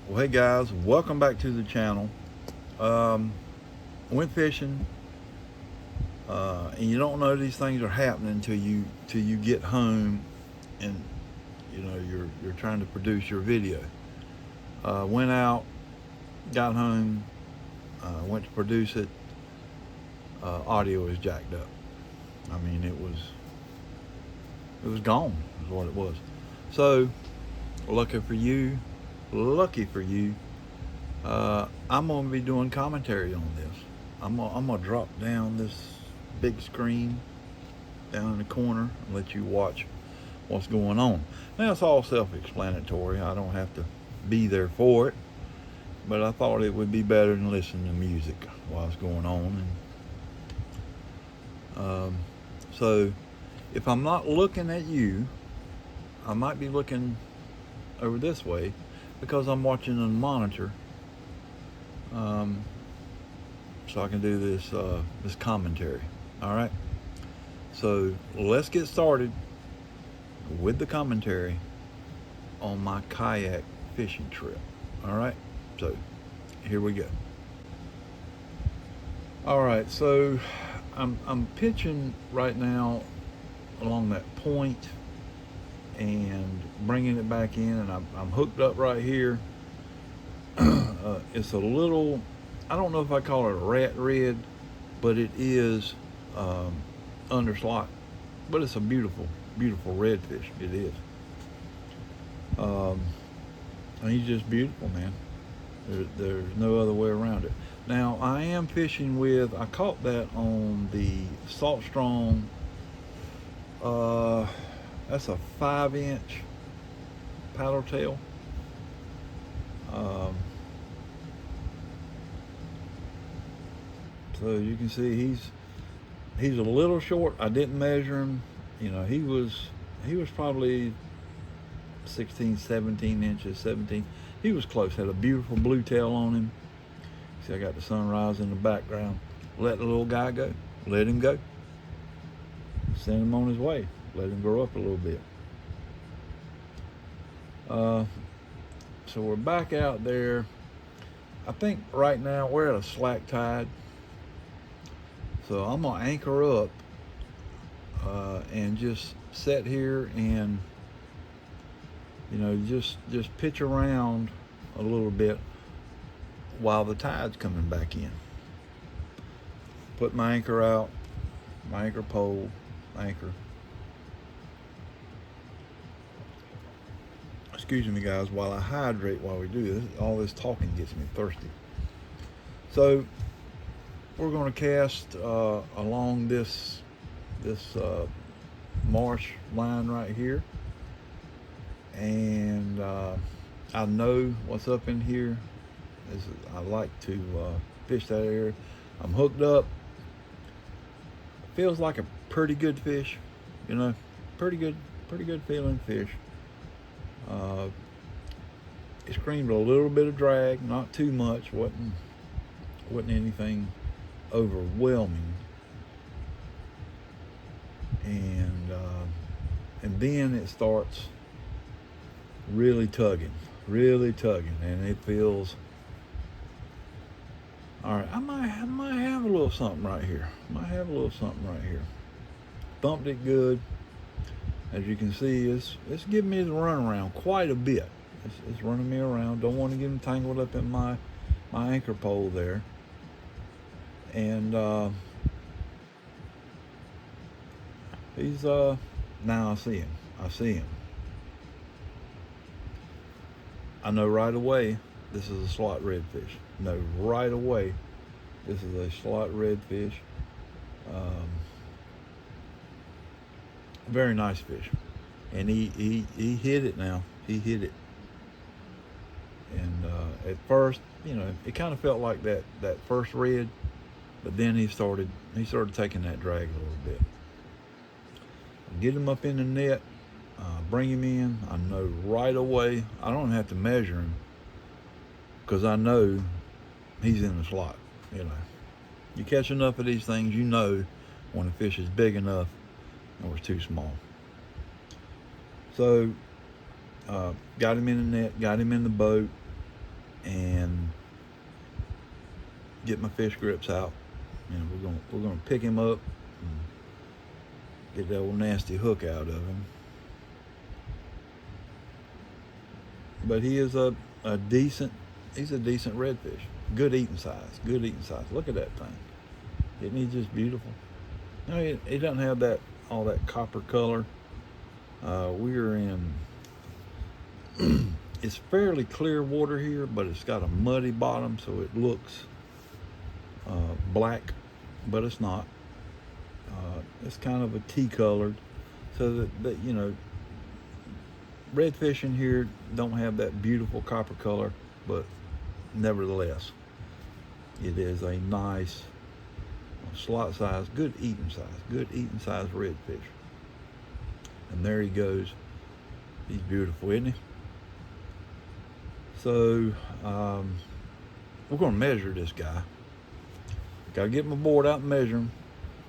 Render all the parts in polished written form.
Well, hey guys, welcome back to the channel. Um, Went fishing, and you don't know these things are happening until you get home, and you're trying to produce your video. Went out, got home, went to produce it. Audio is jacked up. I mean, it was gone. Is what it was. So lucky for you, I'm gonna be doing commentary on this. I'm gonna drop down this big screen down in the corner and let you watch what's going on. Now it's all self-explanatory. I don't have to be there for it, but I thought it would be better than listening to music while it's going on. So if I'm not looking at you, I might be looking over this way because I'm watching on the monitor. So I can do this commentary. All right. So let's get started with the commentary on my kayak fishing trip. All right. So here we go. All right. So I'm pitching right now along that point and bringing it back in, and I'm hooked up right here. It's a little, I don't know if I call it a rat red, but it is underslot. But it's a beautiful, beautiful redfish. It is. And he's just beautiful, man. There's no other way around it. Now, I am fishing with, I caught that on the Salt Strong. That's a 5-inch paddle tail. So you can see he's a little short. I didn't measure him. You know, he was probably 16, 17 inches, 17. He was close. Had a beautiful blue tail on him. See, I got the sunrise in the background. Let the little guy go. Let him go. Send him on his way. Let him grow up a little bit. So we're back out there. I think right now we're at a slack tide. So I'm gonna anchor up and just sit here and just pitch around a little bit while the tide's coming back in. Put my anchor out, my anchor pole, anchor. Excuse me, guys, while I hydrate while we do this. All this talking gets me thirsty. So we're going to cast along this marsh line right here, and I know what's up in here. I like to fish that area. I'm hooked up. Feels like a pretty good fish, pretty good feeling fish. It screamed a little bit of drag, not too much. wasn't anything overwhelming, and then it starts really tugging, and it feels all right. I might have a little something right here. Thumped it good. As you can see, it's giving me the runaround quite a bit. It's running me around. Don't want to get him tangled up in my anchor pole there. And he's now I see him. I know right away this is a slot redfish. Know right away this is a slot redfish. Very nice fish, and he hit it now. He hit it, and at first, it kind of felt like that first red, but then he started taking that drag a little bit. Get him up in the net, bring him in. I know right away. I don't have to measure him because I know he's in the slot. You catch enough of these things, when a fish is big enough or it's too small. So got him in the net, got him in the boat, and get my fish grips out. You know, we're gonna pick him up and get that old nasty hook out of him. But he is a decent redfish. Good eating size. Look at that thing. Isn't he just beautiful? No, he doesn't have all that copper color. We're in, it's fairly clear water here, but it's got a muddy bottom, so it looks black, but it's not. It's kind of a tea colored, so that you know, redfish in here don't have that beautiful copper color, but nevertheless, it is a nice slot size, good eating size redfish. And there he goes. He's beautiful, isn't he? So we're going to measure this guy. Got to get my board out and measure him.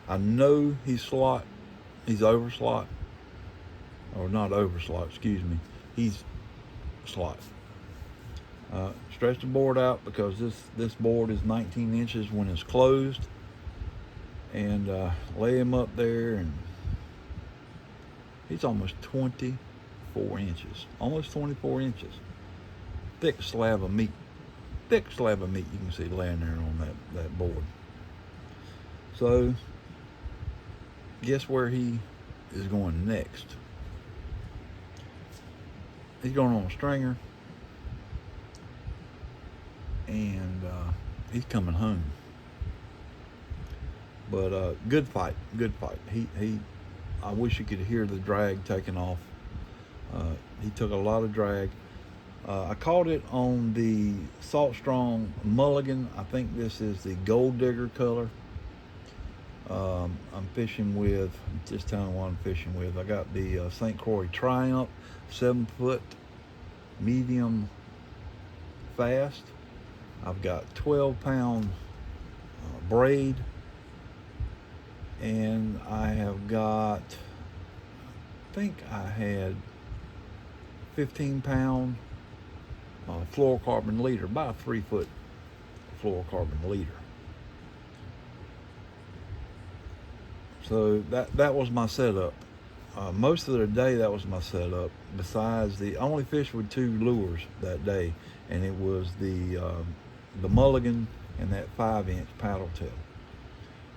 I know he's over slot, or not over slot, excuse me. He's slot. Stretch the board out because this board is 19 inches when it's closed, and lay him up there, and he's almost 24 inches. Thick slab of meat you can see laying there on that board. So guess where he is going next? He's going on a stringer, and he's coming home. But good fight. I wish you could hear the drag taking off. He took a lot of drag. I caught it on the Salt Strong Mulligan. I think this is the Gold Digger color. I'm fishing with, just telling what I'm fishing with. I got the St. Croix Triumph 7-foot medium fast. I've got 12-pound braid, and I have got, I think I had 15-pound fluorocarbon leader, about a 3-foot fluorocarbon leader. So that was my setup. Most of the day, that was my setup. Besides, I only fished with 2 lures that day, and it was the Mulligan and that 5-inch paddle tail.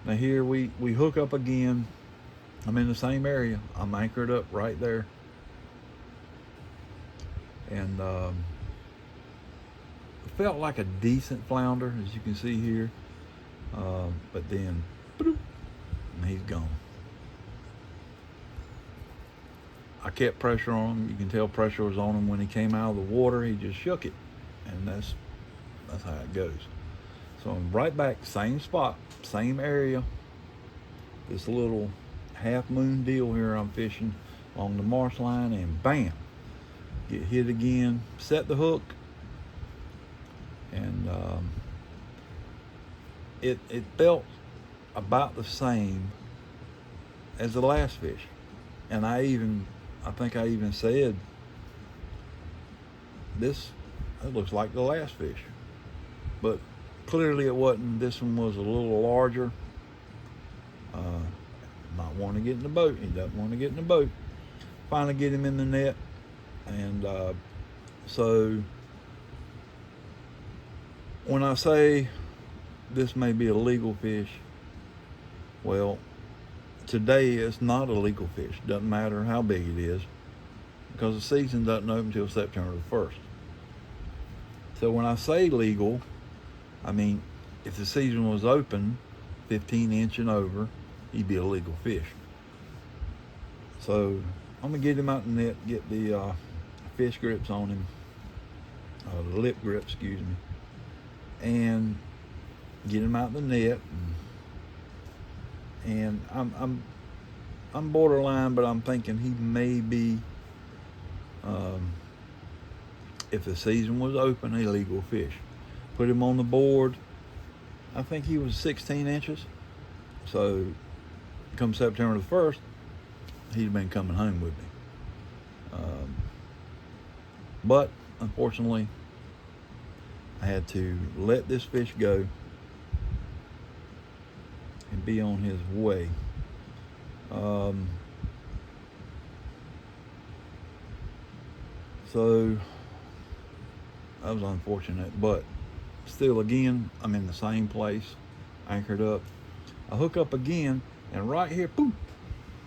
Now here we hook up again. I'm in the same area. I'm anchored up right there, and felt like a decent flounder, as you can see here, but then and he's gone. I kept pressure on him. You can tell pressure was on him when he came out of the water. He just shook it, and that's how it goes. So I'm right back, same spot, same area. This little half moon deal here I'm fishing along the marsh line, and bam, get hit again, set the hook, and it felt about the same as the last fish. And I think I even said, it looks like the last fish. But clearly it wasn't. This one was a little larger. Not wanting to get in the boat. He doesn't want to get in the boat. Finally get him in the net. And so when I say this may be a legal fish, well, today it's not a legal fish. Doesn't matter how big it is, because the season doesn't open until September the 1st. So when I say legal, I mean, if the season was open, 15 inch and over, he'd be a legal fish. So I'm gonna get him out the net, get the fish grips on him, the lip grip, excuse me, and get him out the net. And I'm borderline, but I'm thinking he may be, if the season was open, a legal fish. Put him on the board. I think he was 16 inches. So come September the 1st, he'd been coming home with me. But unfortunately, I had to let this fish go and be on his way. So that was unfortunate, but still, again, I'm in the same place, anchored up. I hook up again, and right here, boom,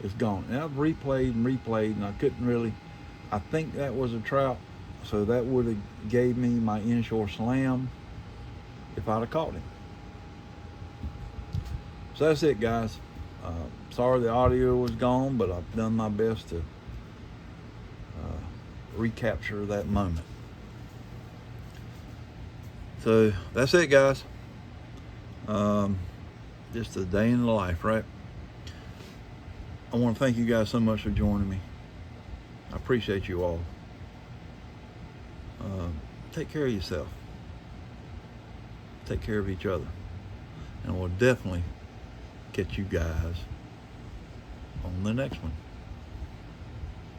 it's gone. And I've replayed and replayed, and I couldn't really. I think that was a trout, so that would have gave me my inshore slam if I'd have caught him. So that's it, guys. Sorry the audio was gone, but I've done my best to recapture that moment. So that's it, guys. Just a day in the life, right? I want to thank you guys so much for joining me. I appreciate you all. Take care of yourself. Take care of each other. And we'll definitely catch you guys on the next one.